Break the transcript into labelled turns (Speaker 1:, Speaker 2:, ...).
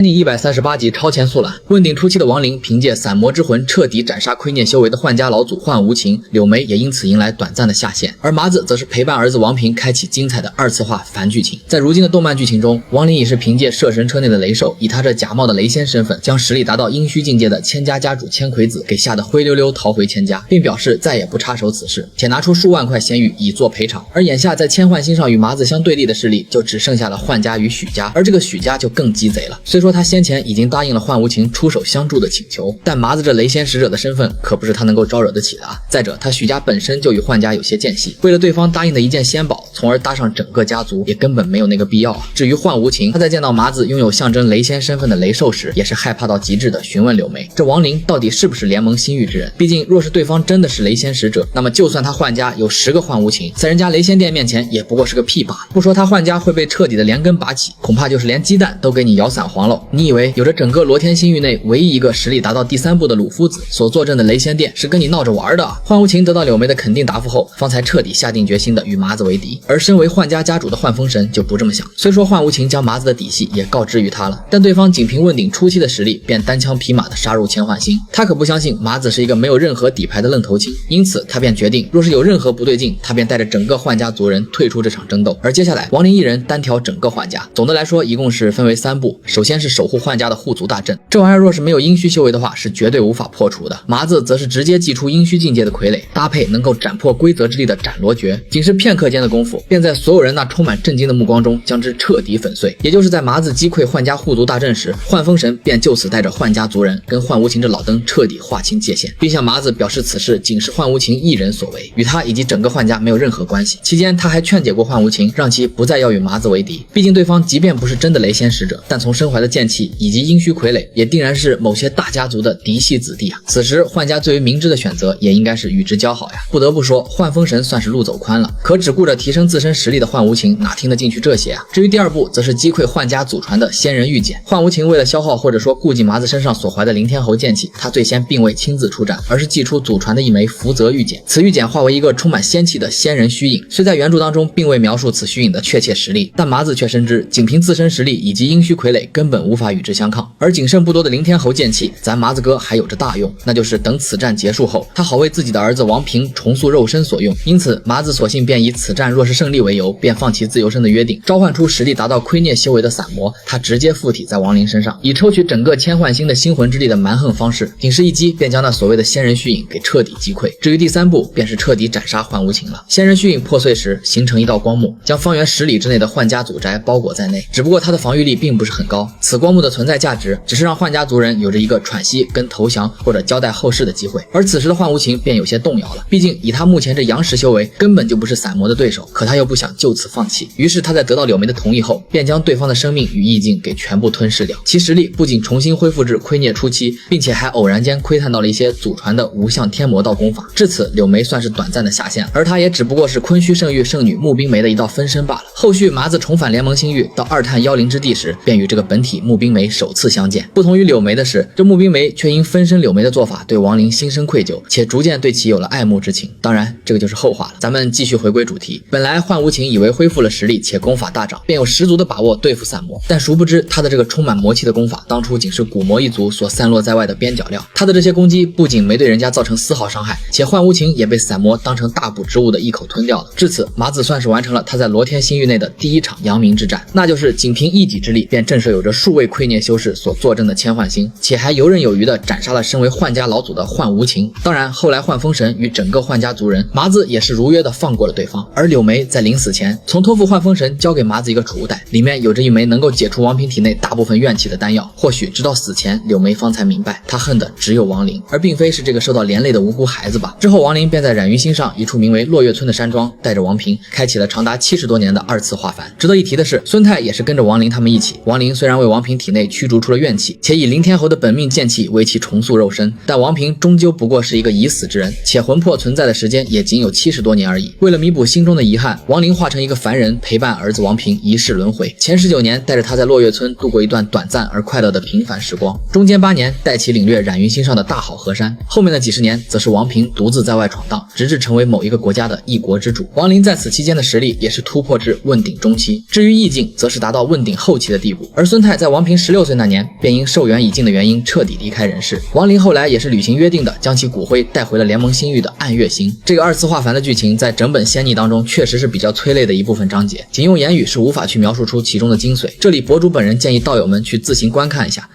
Speaker 1: 逆138集超前速览。问鼎初期的亡灵凭借散魔之魂彻底斩杀亏孽修为的幻家老祖幻无情，柳眉也因此迎来短暂的下线，而麻子则是陪伴儿子王平开启精彩的二次化反剧情。在如今的动漫剧情中，亡灵已是凭借摄神车内的雷兽，以他这假冒的雷仙身份，将实力达到阴虚境界的千家家主千葵子给吓得灰溜溜逃回千家，并表示再也不插手此事，且拿出数万块仙玉以作赔偿。而眼下在千幻星上与麻子相对立的势力就只剩下了幻家与许家，而这个许家就更鸡贼了。虽说他先前已经答应了幻无情出手相助的请求，但麻子这雷仙使者的身份可不是他能够招惹得起的啊！再者，他许家本身就与幻家有些间隙，为了对方答应的一件仙宝，从而搭上整个家族，也根本没有那个必要啊！至于幻无情，他在见到麻子拥有象征雷仙身份的雷兽时，也是害怕到极致的询问柳眉，这亡灵到底是不是联盟心域之人？毕竟若是对方真的是雷仙使者，那么就算他幻家有10个幻无情，在人家雷仙殿面前也不过是个屁罢了。不说他幻家会被彻底的连根拔起，恐怕就是连鸡蛋都给你摇散黄喽！你以为有着整个罗天星域内唯一一个实力达到第3部的鲁夫子所坐镇的雷仙殿是跟你闹着玩的啊？幻无情得到柳眉的肯定答复后，方才彻底下定决心的与麻子为敌。而身为幻家家主的幻风神就不这么想，虽说幻无情将麻子的底细也告知于他了，但对方仅凭问鼎初期的实力便单枪匹马的杀入千幻星，他可不相信麻子是一个没有任何底牌的愣头青，因此他便决定，若是有任何不对劲，他便带着整个幻家族人退出这场争斗。而接下来亡灵一人单挑整个幻家，总的来说一共是分为3步。首先是守护幻家的护族大阵，这玩意儿若是没有阴虚修为的话，是绝对无法破除的。麻子则是直接祭出阴虚境界的傀儡，搭配能够斩破规则之力的斩罗诀，仅是片刻间的功夫，便在所有人那充满震惊的目光中将之彻底粉碎。也就是在麻子击溃幻家护族大阵时，幻风神便就此带着幻家族人跟幻无情这老登彻底划清界限，并向麻子表示此事仅是幻无情一人所为，与他以及整个幻家没有任何关系。期间他还劝解过幻无情，让其不再要与麻子为敌，毕竟对方即便不是真的雷仙使者，但从身怀的剑气以及阴虚傀儡，也定然是某些大家族的嫡系子弟啊。此时幻家最为明智的选择也应该是与之交好呀。不得不说，幻风神算是路走宽了，可只顾着提升自身实力的幻无情哪听得进去这些啊？至于第2步，则是击溃幻家祖传的仙人御剑。幻无情为了消耗或者说顾及麻子身上所怀的灵天侯剑气，他最先并未亲自出战，而是祭出祖传的一枚福泽御剑。此御剑化为一个充满仙气的仙人虚影，虽在原著当中并未描述此虚影的确切实力，但麻子却深知仅凭自身实力以及阴虚傀儡根本无法与之相抗。而仅剩不多的灵天侯剑气，咱麻子哥还有着大用，那就是等此战结束后，他好为自己的儿子王平重塑肉身所用。因此麻子索性便以此战若是胜利为由，便放弃自由身的约定，召唤出实力达到亏孽修为的散魔，他直接附体在亡灵身上，以抽取整个千幻星的星魂之力的蛮横方式，仅是一击便将那所谓的仙人虚影给彻底击溃。至于第3步，便是彻底斩杀幻无情了。仙人虚影破碎时形成一道光幕，将方圆10里之内的幻家祖宅包裹在内，只不过它的防御力并不是很高，此光幕的存在价值只是让幻家族人有着一个喘息跟投降或者交代后事的机会。而此时的幻无情便有些动摇了，毕竟以他目前这阳时修为根本就不是散魔的对手，可他又不想就此放弃，于是他在得到柳眉的同意后，便将对方的生命与意境给全部吞噬掉，其实力不仅重新恢复至亏孽初期，并且还偶然间窥探到了一些祖传的无相天魔道功法。至此柳眉算是短暂的下线，而他也只不过是昆虚圣域圣女穆冰梅的一道分身罢了。后续麻子重返联盟星域到2探妖灵之地时，便与这个本体穆冰梅首次相见。不同于柳眉的是，这穆冰梅却因分身柳眉的做法对亡灵心生愧疚，且逐渐对其有了爱慕之情。当然这个就是后话了，咱们继续回归主题。本来幻无情以为恢复了实力且功法大涨，便有十足的把握对付散魔，但殊不知他的这个充满魔气的功法当初仅是古魔一族所散落在外的边角料，他的这些攻击不仅没对人家造成丝毫伤害，且幻无情也被散魔当成大补之物的一口吞掉了。至此麻子算是完成了他在罗天星域内的第1场扬名之战，那就是仅凭一己之力便震慑有着数位亏孽修士所坐镇的千幻星，且还游刃有余地斩杀了身为幻家老祖的幻无情。当然后来幻风神与整个幻家族人，麻子也是如约的放过了对方。而柳眉在临死前从托付幻风神交给麻子一个储物袋，里面有着一枚能够解除王平体内大部分怨气的丹药。或许直到死前柳眉方才明白，他恨的只有亡灵，而并非是这个受到连累的无辜孩子吧。之后亡灵便在染云星上一处名为落月村的山庄，带着王平开启了长达70多年的2次化凡。值得一提的是，孙泰也是跟着亡灵他们一起。亡灵虽然为王平体内驱逐出了怨气，且以灵天侯的本命剑气为其重塑肉身，但王平终究不过是一个已死之人，且魂魄存在的时间也仅有70多年而已。为了弥补心中的遗憾，亡灵化成一个凡人，陪伴儿子王平一世轮回。前19年带着他在落月村度过一段短暂而快乐的平凡时光，中间8年带其领略染云星上的大好河山，后面的几十年则是王平独自在外闯荡，直至成为某一个国家的一国之主。亡灵在此期间的实力也是突破至问鼎中期，至于意境则是达到问鼎后期的地步。而孙泰在王平16岁那年，便因寿元已尽的原因彻底离开人世。王林后来也是履行约定的，将其骨灰带回了联盟新域的暗月星。这个二次化凡的剧情在整本仙逆当中确实是比较催泪的一部分章节，仅用言语是无法去描述出其中的精髓。这里博主本人建议道友们去自行观看一下。